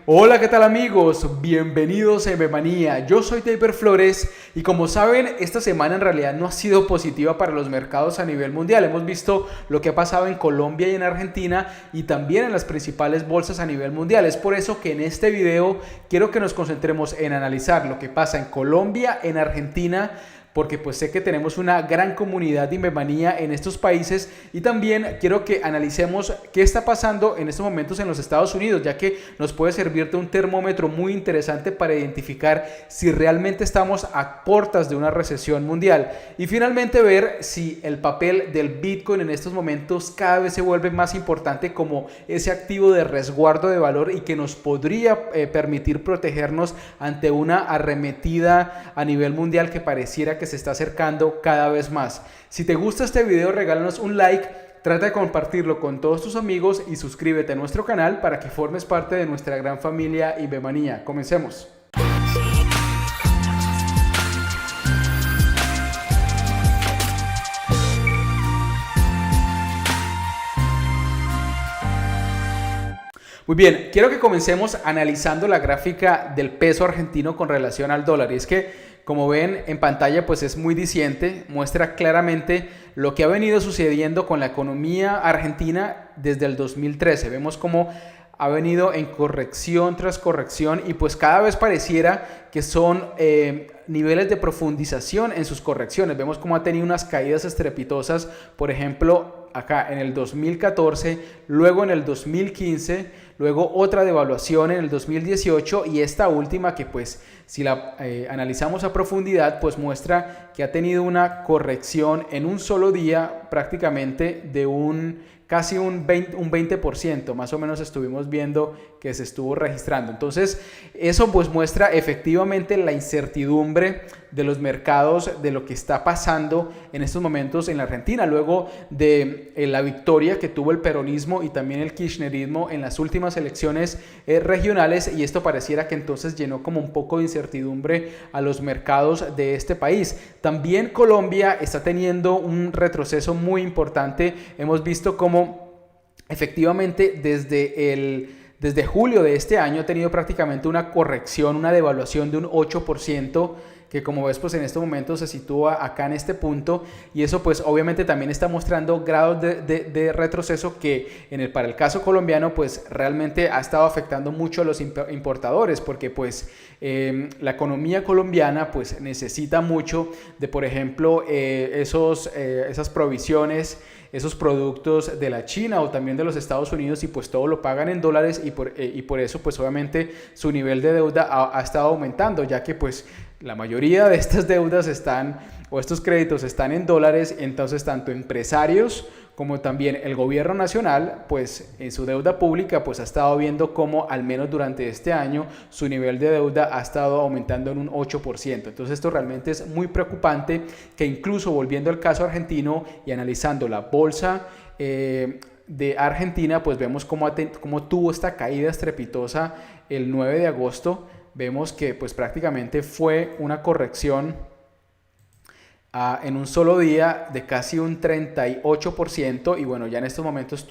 Hola, ¿qué tal amigos? Bienvenidos a Manía. Yo soy Taper Flores y como saben, esta semana en realidad no ha sido positiva para los mercados a nivel mundial. Hemos visto lo que ha pasado en Colombia y en Argentina y también en las principales bolsas a nivel mundial. Es por eso que en este video quiero que nos concentremos en analizar lo que pasa en Colombia, en Argentina, porque pues sé que tenemos una gran comunidad de Invermanía en estos países y también quiero que analicemos qué está pasando en estos momentos en los Estados Unidos, ya que nos puede servir de un termómetro muy interesante para identificar si realmente estamos a puertas de una recesión mundial y finalmente ver si el papel del Bitcoin en estos momentos cada vez se vuelve más importante como ese activo de resguardo de valor y que nos podría permitir protegernos ante una arremetida a nivel mundial que pareciera que se está acercando cada vez más. Si te gusta este video, regálanos un like, trata de compartirlo con todos tus amigos y suscríbete a nuestro canal para que formes parte de nuestra gran familia Invermanía. Comencemos. Muy bien, quiero que comencemos analizando la gráfica del peso argentino con relación al dólar. Y es que, como ven en pantalla, pues es muy diciente, muestra claramente lo que ha venido sucediendo con la economía argentina desde el 2013. Vemos cómo ha venido en corrección tras corrección y pues cada vez pareciera que son niveles de profundización en sus correcciones. Vemos cómo ha tenido unas caídas estrepitosas, por ejemplo, acá en el 2014, luego en el 2015, luego otra devaluación en el 2018 y esta última que pues si la analizamos a profundidad pues muestra que ha tenido una corrección en un solo día prácticamente de casi un 20%, más o menos estuvimos viendo que se estuvo registrando. Entonces, eso pues muestra efectivamente la incertidumbre de los mercados, de lo que está pasando en estos momentos en la Argentina, luego de la victoria que tuvo el peronismo y también el kirchnerismo en las últimas elecciones regionales, y esto pareciera que entonces llenó como un poco de incertidumbre a los mercados de este país. También Colombia está teniendo un retroceso muy importante. Hemos visto cómo efectivamente desde julio de este año ha tenido prácticamente una corrección, una devaluación de un 8%, que como ves pues en este momento se sitúa acá en este punto y eso pues obviamente también está mostrando grados de retroceso que para el caso colombiano pues realmente ha estado afectando mucho a los importadores porque pues la economía colombiana pues necesita mucho de por ejemplo esas provisiones, esos productos de la China o también de los Estados Unidos y pues todo lo pagan en dólares y por eso pues obviamente su nivel de deuda ha estado aumentando ya que pues la mayoría de estas deudas estos créditos están en dólares, entonces tanto empresarios como también el gobierno nacional, pues en su deuda pública, pues ha estado viendo cómo al menos durante este año su nivel de deuda ha estado aumentando en un 8%. Entonces esto realmente es muy preocupante que incluso volviendo al caso argentino y analizando la bolsa de Argentina, pues vemos cómo tuvo esta caída estrepitosa el 9 de agosto. Vemos que pues prácticamente fue una corrección en un solo día de casi un 38% y bueno, ya en estos momentos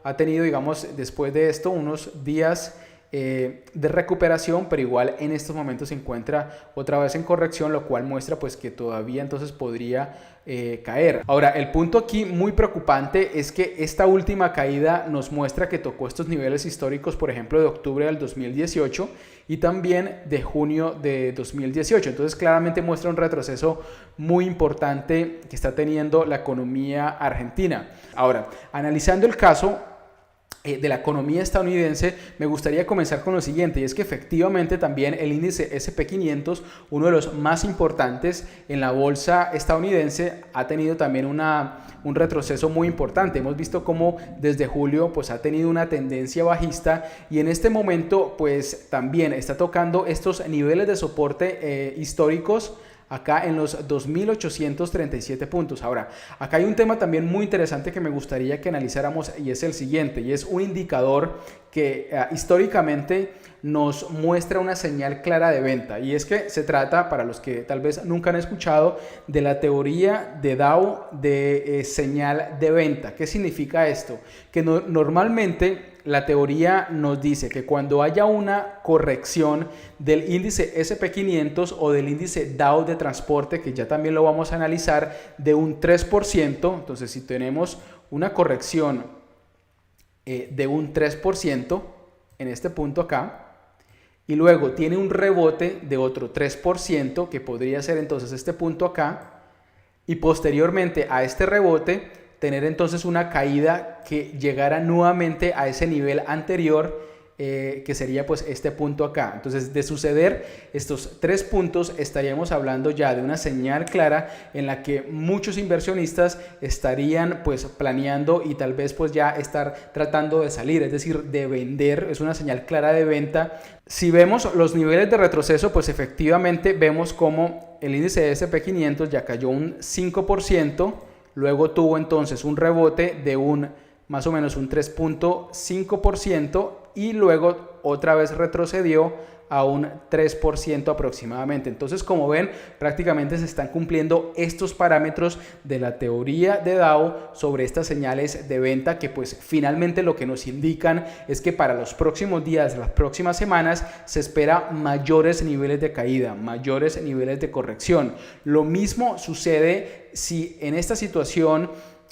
ha tenido digamos después de esto unos días de recuperación, pero igual en estos momentos se encuentra otra vez en corrección, lo cual muestra pues que todavía entonces podría caer. Ahora, el punto aquí muy preocupante es que esta última caída nos muestra que tocó estos niveles históricos, por ejemplo, de octubre del 2018 y también de junio de 2018. Entonces, claramente muestra un retroceso muy importante que está teniendo la economía argentina. Ahora, analizando el caso de la economía estadounidense, me gustaría comenzar con lo siguiente, y es que efectivamente también el índice S&P 500, uno de los más importantes en la bolsa estadounidense, ha tenido también un retroceso muy importante. Hemos visto cómo desde julio pues ha tenido una tendencia bajista y en este momento pues también está tocando estos niveles de soporte históricos acá en los 2.837 puntos. Ahora, acá hay un tema también muy interesante que me gustaría que analizáramos y es el siguiente, y es un indicador que históricamente nos muestra una señal clara de venta, y es que se trata, para los que tal vez nunca han escuchado, de la teoría de Dow de señal de venta. ¿Qué significa esto? Que normalmente la teoría nos dice que cuando haya una corrección del índice SP500 o del índice Dow de transporte, que ya también lo vamos a analizar, de un 3%, entonces si tenemos una corrección de un 3% en este punto acá, y luego tiene un rebote de otro 3%, que podría ser entonces este punto acá, y posteriormente a este rebote, tener entonces una caída que llegara nuevamente a ese nivel anterior, que sería pues este punto acá. Entonces, de suceder estos 3 puntos, estaríamos hablando ya de una señal clara en la que muchos inversionistas estarían pues planeando y tal vez pues ya estar tratando de salir, es decir, de vender. Es una señal clara de venta. Si vemos los niveles de retroceso, pues efectivamente vemos como el índice de SP500 ya cayó un 5%, luego tuvo entonces un rebote de más o menos un 3.5%, y luego otra vez retrocedió a un 3% aproximadamente. Entonces, como ven, prácticamente se están cumpliendo estos parámetros de la teoría de Dow sobre estas señales de venta, que pues finalmente lo que nos indican es que para los próximos días, las próximas semanas, se espera mayores niveles de caída, mayores niveles de corrección. Lo mismo sucede si en esta situación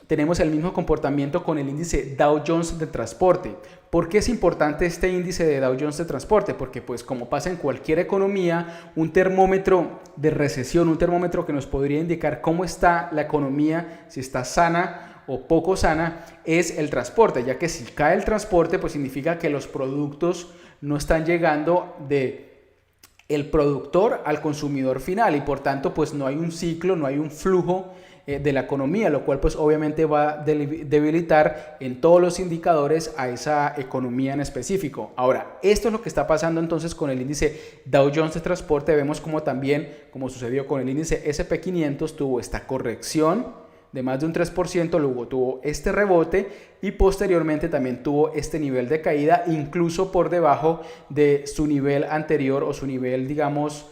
tenemos el mismo comportamiento con el índice Dow Jones de transporte. ¿Por qué es importante este índice de Dow Jones de transporte? Porque pues como pasa en cualquier economía, un termómetro de recesión, un termómetro que nos podría indicar cómo está la economía, si está sana o poco sana, es el transporte, ya que si cae el transporte, pues significa que los productos no están llegando de el productor al consumidor final, y por tanto pues no hay un ciclo, no hay un flujo de la economía, lo cual pues obviamente va a debilitar en todos los indicadores a esa economía en específico. Ahora, esto es lo que está pasando entonces con el índice Dow Jones de transporte. Vemos como también, como sucedió con el índice SP500, tuvo esta corrección de más de un 3%, luego tuvo este rebote y posteriormente también tuvo este nivel de caída, incluso por debajo de su nivel anterior o su nivel, digamos,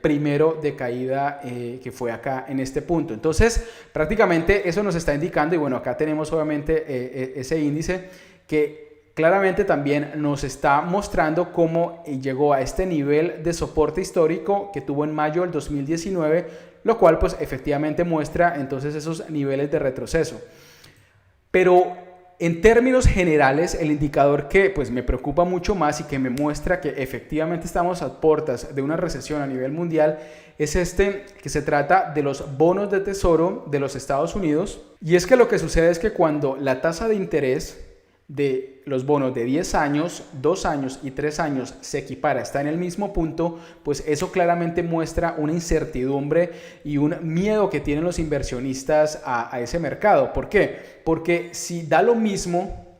primero de caída, que fue acá en este punto. Entonces prácticamente eso nos está indicando, y bueno, acá tenemos obviamente ese índice que claramente también nos está mostrando cómo llegó a este nivel de soporte histórico que tuvo en mayo del 2019, lo cual pues efectivamente muestra entonces esos niveles de retroceso. Pero en términos generales, el indicador que pues me preocupa mucho más y que me muestra que efectivamente estamos a puertas de una recesión a nivel mundial es este, que se trata de los bonos de tesoro de los Estados Unidos. Y es que lo que sucede es que cuando la tasa de interés de los bonos de 10 años, 2 años y 3 años se equipara, está en el mismo punto, pues eso claramente muestra una incertidumbre y un miedo que tienen los inversionistas a ese mercado. ¿Por qué? Porque si da lo mismo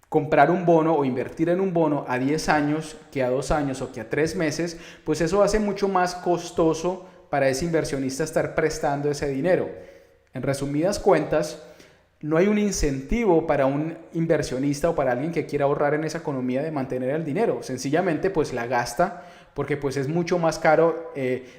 comprar un bono o invertir en un bono a 10 años que a 2 años o que a 3 meses, pues eso hace mucho más costoso para ese inversionista estar prestando ese dinero. En resumidas cuentas, no hay un incentivo para un inversionista o para alguien que quiera ahorrar en esa economía de mantener el dinero. Sencillamente pues la gasta, porque pues es mucho más caro,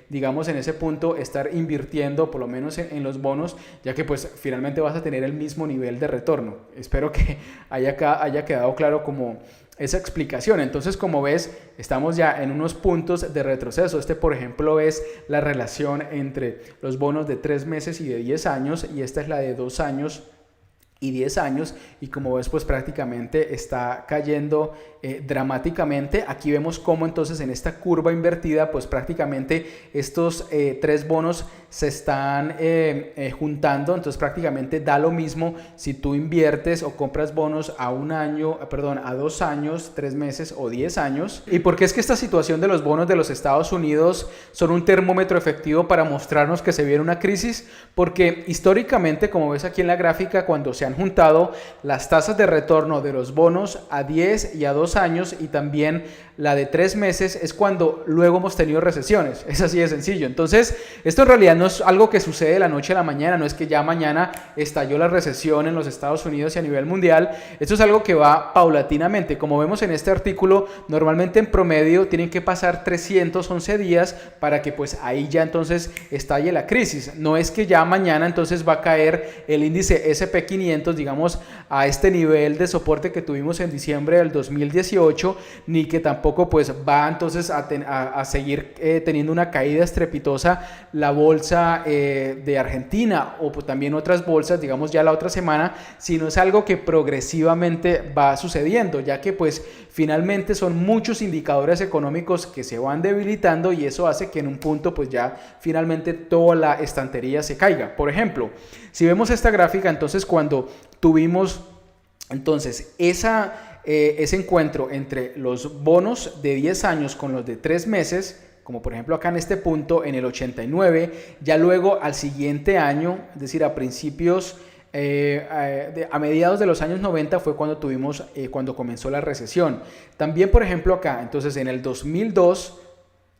digamos en ese punto, estar invirtiendo por lo menos en los bonos, ya que pues finalmente vas a tener el mismo nivel de retorno. Espero que haya quedado claro como esa explicación. Entonces, como ves, estamos ya en unos puntos de retroceso. Este, por ejemplo, es la relación entre los bonos de 3 meses y de 10 años, y esta es la de 2 años y 10 años, y como ves pues prácticamente está cayendo dramáticamente. Aquí vemos cómo entonces en esta curva invertida pues prácticamente estos 3 bonos se están juntando. Entonces prácticamente da lo mismo si tú inviertes o compras bonos a a 2 años, 3 meses o 10 años. ¿Y por qué es que esta situación de los bonos de los Estados Unidos son un termómetro efectivo para mostrarnos que se viene una crisis? Porque históricamente, como ves aquí en la gráfica, cuando se han juntado las tasas de retorno de los bonos a 10 y a 2 años y también la de 3 meses, es cuando luego hemos tenido recesiones. Es así de sencillo. Entonces, esto en realidad no es algo que sucede de la noche a la mañana, no es que ya mañana estalló la recesión en los Estados Unidos y a nivel mundial. Esto es algo que va paulatinamente. Como vemos en este artículo, normalmente en promedio tienen que pasar 311 días para que pues ahí ya entonces estalle la crisis. No es que ya mañana entonces va a caer el índice SP500 movimientos, digamos, a este nivel de soporte que tuvimos en diciembre del 2018, ni que tampoco pues va entonces a seguir teniendo una caída estrepitosa la bolsa de Argentina o pues, también otras bolsas, digamos ya la otra semana, sino es algo que progresivamente va sucediendo, ya que pues finalmente son muchos indicadores económicos que se van debilitando y eso hace que en un punto pues ya finalmente toda la estantería se caiga. Por ejemplo, si vemos esta gráfica, entonces cuando tuvimos entonces ese encuentro entre los bonos de 10 años con los de 3 meses, como por ejemplo acá en este punto en el 89, ya luego al siguiente año, es decir, a principios a mediados de los años 90 fue cuando tuvimos, cuando comenzó la recesión. También por ejemplo acá, entonces en el 2002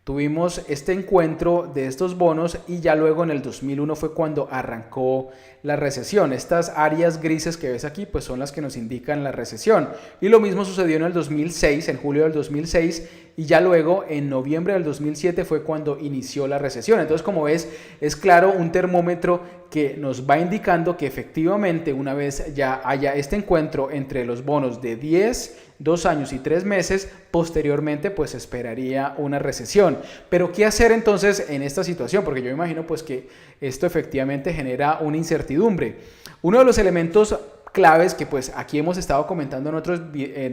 tuvimos este encuentro de estos bonos y ya luego en el 2001 fue cuando arrancó la recesión. Estas áreas grises que ves aquí pues son las que nos indican la recesión. Y lo mismo sucedió en el 2006, en julio del 2006, y ya luego en noviembre del 2007 fue cuando inició la recesión. Entonces, como ves, es claro un termómetro que nos va indicando que efectivamente una vez ya haya este encuentro entre los bonos de 10, 2 años y 3 meses, posteriormente pues esperaría una recesión. Pero ¿qué hacer entonces en esta situación? Porque yo imagino pues que esto efectivamente genera una incertidumbre. Uno de los elementos claves que pues aquí hemos estado comentando en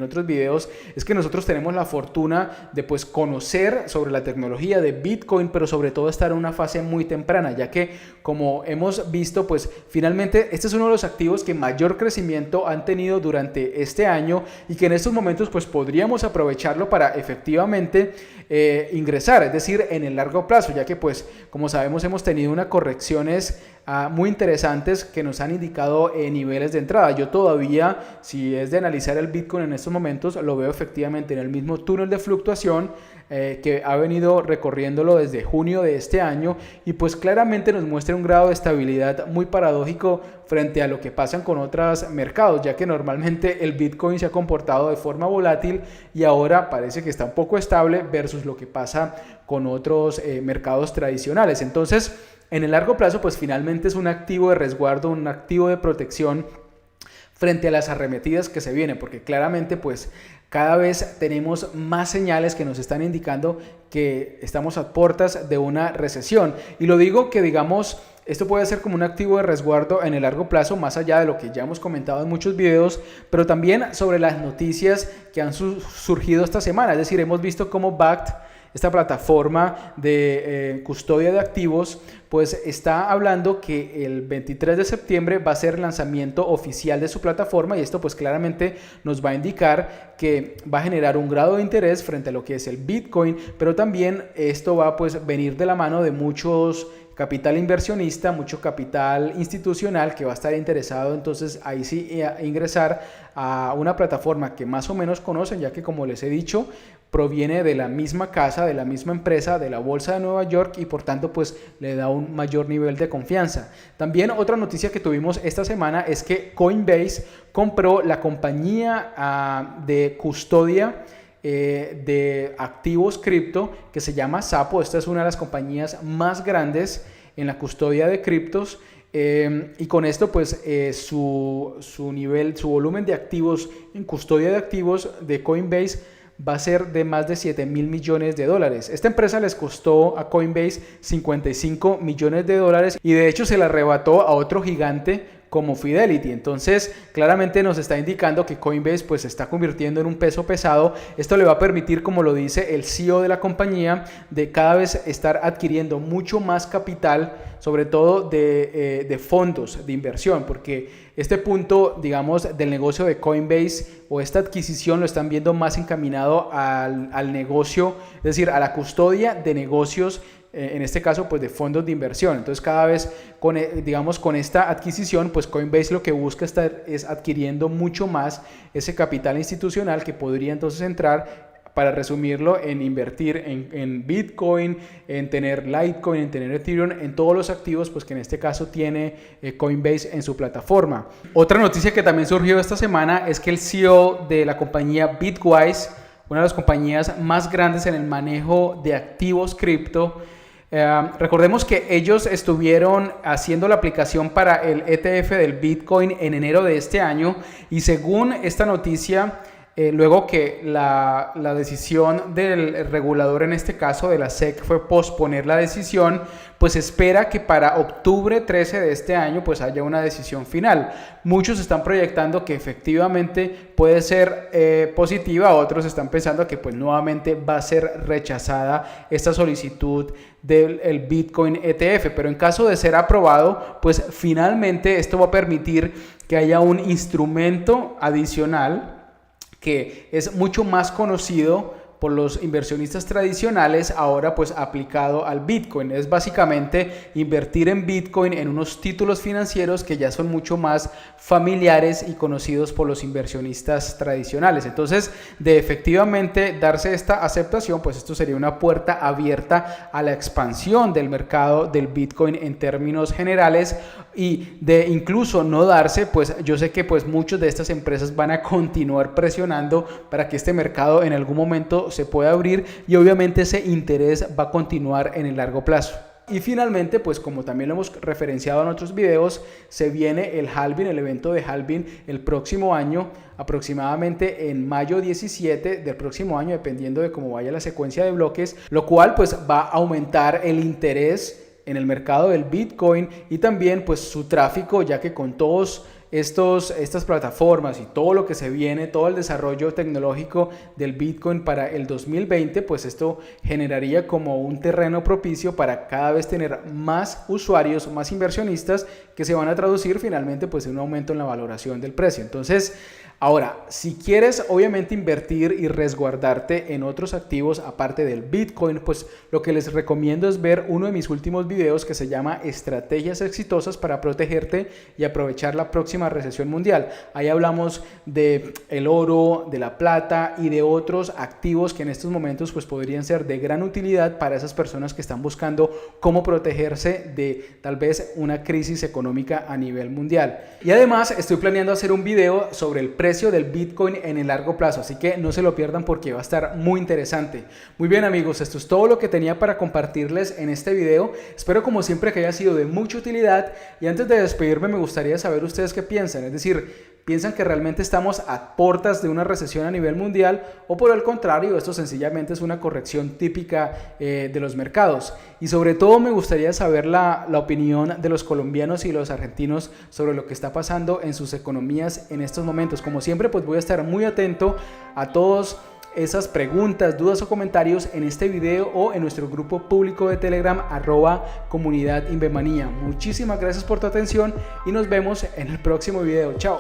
otros videos es que nosotros tenemos la fortuna de pues conocer sobre la tecnología de Bitcoin, pero sobre todo estar en una fase muy temprana, ya que como hemos visto pues finalmente este es uno de los activos que mayor crecimiento han tenido durante este año y que en estos momentos pues podríamos aprovecharlo para efectivamente ingresar, es decir, en el largo plazo, ya que pues como sabemos hemos tenido unas correcciones muy interesantes que nos han indicado niveles de entrada. Yo todavía, si es de analizar el Bitcoin en estos momentos, lo veo efectivamente en el mismo túnel de fluctuación que ha venido recorriéndolo desde junio de este año y pues claramente nos muestra un grado de estabilidad muy paradójico frente a lo que pasan con otros mercados, ya que normalmente el Bitcoin se ha comportado de forma volátil y ahora parece que está un poco estable versus lo que pasa con otros mercados tradicionales. Entonces, en el largo plazo, pues finalmente es un activo de resguardo, un activo de protección frente a las arremetidas que se vienen, porque claramente pues cada vez tenemos más señales que nos están indicando que estamos a puertas de una recesión. Y lo digo que digamos, esto puede ser como un activo de resguardo en el largo plazo, más allá de lo que ya hemos comentado en muchos videos, pero también sobre las noticias que han surgido esta semana. Es decir, hemos visto cómo Bakkt, esta plataforma de custodia de activos, pues está hablando que el 23 de septiembre va a ser el lanzamiento oficial de su plataforma y esto pues claramente nos va a indicar que va a generar un grado de interés frente a lo que es el Bitcoin, pero también esto va a pues venir de la mano de muchos capital inversionista, mucho capital institucional que va a estar interesado entonces ahí sí a ingresar a una plataforma que más o menos conocen, ya que como les he dicho proviene de la misma casa, de la misma empresa, de la bolsa de Nueva York y por tanto pues le da un mayor nivel de confianza. También otra noticia que tuvimos esta semana es que Coinbase compró la compañía de custodia de activos cripto que se llama Xapo. Esta es una de las compañías más grandes en la custodia de criptos y con esto pues su volumen de activos en custodia de activos de Coinbase va a ser de más de 7,000 millones de dólares. Esta empresa les costó a Coinbase 55 millones de dólares y de hecho se la arrebató a otro gigante como Fidelity. Entonces claramente nos está indicando que Coinbase pues se está convirtiendo en un peso pesado. Esto le va a permitir, como lo dice el CEO de la compañía, de cada vez estar adquiriendo mucho más capital, sobre todo de fondos de inversión, porque este punto, digamos, del negocio de Coinbase o esta adquisición lo están viendo más encaminado al negocio, es decir, a la custodia de negocios, en este caso pues de fondos de inversión. Entonces cada vez con esta adquisición pues Coinbase lo que busca es adquiriendo mucho más ese capital institucional que podría entonces entrar, para resumirlo, en invertir en Bitcoin, en tener Litecoin, en tener Ethereum, en todos los activos pues que en este caso tiene Coinbase en su plataforma. Otra noticia que también surgió esta semana es que el CEO de la compañía Bitwise, una de las compañías más grandes en el manejo de activos cripto, Recordemos que ellos estuvieron haciendo la aplicación para el ETF del Bitcoin en enero de este año y según esta noticia, luego que la decisión del regulador, en este caso de la SEC, fue posponer la decisión, pues espera que para octubre 13 de este año pues haya una decisión final. Muchos están proyectando que efectivamente puede ser positiva, otros están pensando que pues nuevamente va a ser rechazada esta solicitud del Bitcoin ETF, pero en caso de ser aprobado, pues finalmente esto va a permitir que haya un instrumento adicional que es mucho más conocido por los inversionistas tradicionales, ahora pues aplicado al Bitcoin. Es básicamente invertir en Bitcoin en unos títulos financieros que ya son mucho más familiares y conocidos por los inversionistas tradicionales. Entonces, de efectivamente darse esta aceptación, pues esto sería una puerta abierta a la expansión del mercado del Bitcoin en términos generales, y de incluso no darse, pues yo sé que pues muchas de estas empresas van a continuar presionando para que este mercado en algún momento se pueda abrir, y obviamente ese interés va a continuar en el largo plazo. Y finalmente, pues como también lo hemos referenciado en otros videos, se viene el halving, el evento de halving el próximo año, aproximadamente en mayo 17 del próximo año, dependiendo de cómo vaya la secuencia de bloques, lo cual pues va a aumentar el interés en el mercado del Bitcoin y también pues su tráfico, ya que con todos estas plataformas y todo lo que se viene, todo el desarrollo tecnológico del Bitcoin para el 2020, pues esto generaría como un terreno propicio para cada vez tener más usuarios, más inversionistas, que se van a traducir finalmente pues en un aumento en la valoración del precio. Entonces, ahora, si quieres obviamente invertir y resguardarte en otros activos aparte del Bitcoin, pues lo que les recomiendo es ver uno de mis últimos videos que se llama Estrategias exitosas para protegerte y aprovechar la próxima recesión mundial. Ahí hablamos de el oro, de la plata y de otros activos que en estos momentos pues podrían ser de gran utilidad para esas personas que están buscando cómo protegerse de tal vez una crisis económica a nivel mundial. Y además estoy planeando hacer un video sobre el precio del Bitcoin en el largo plazo, así que no se lo pierdan porque va a estar muy interesante. Muy bien amigos, esto es todo lo que tenía para compartirles en este video. Espero como siempre que haya sido de mucha utilidad, y antes de despedirme me gustaría saber ustedes qué piensan, es decir, ¿piensan que realmente estamos a puertas de una recesión a nivel mundial, o por el contrario, esto sencillamente es una corrección típica de los mercados? Y sobre todo me gustaría saber la opinión de los colombianos y los argentinos sobre lo que está pasando en sus economías en estos momentos. Como siempre, pues voy a estar muy atento a todas esas preguntas, dudas o comentarios en este video o en nuestro grupo público de Telegram @comunidad Invemanía. Muchísimas gracias por tu atención y nos vemos en el próximo video. Chao.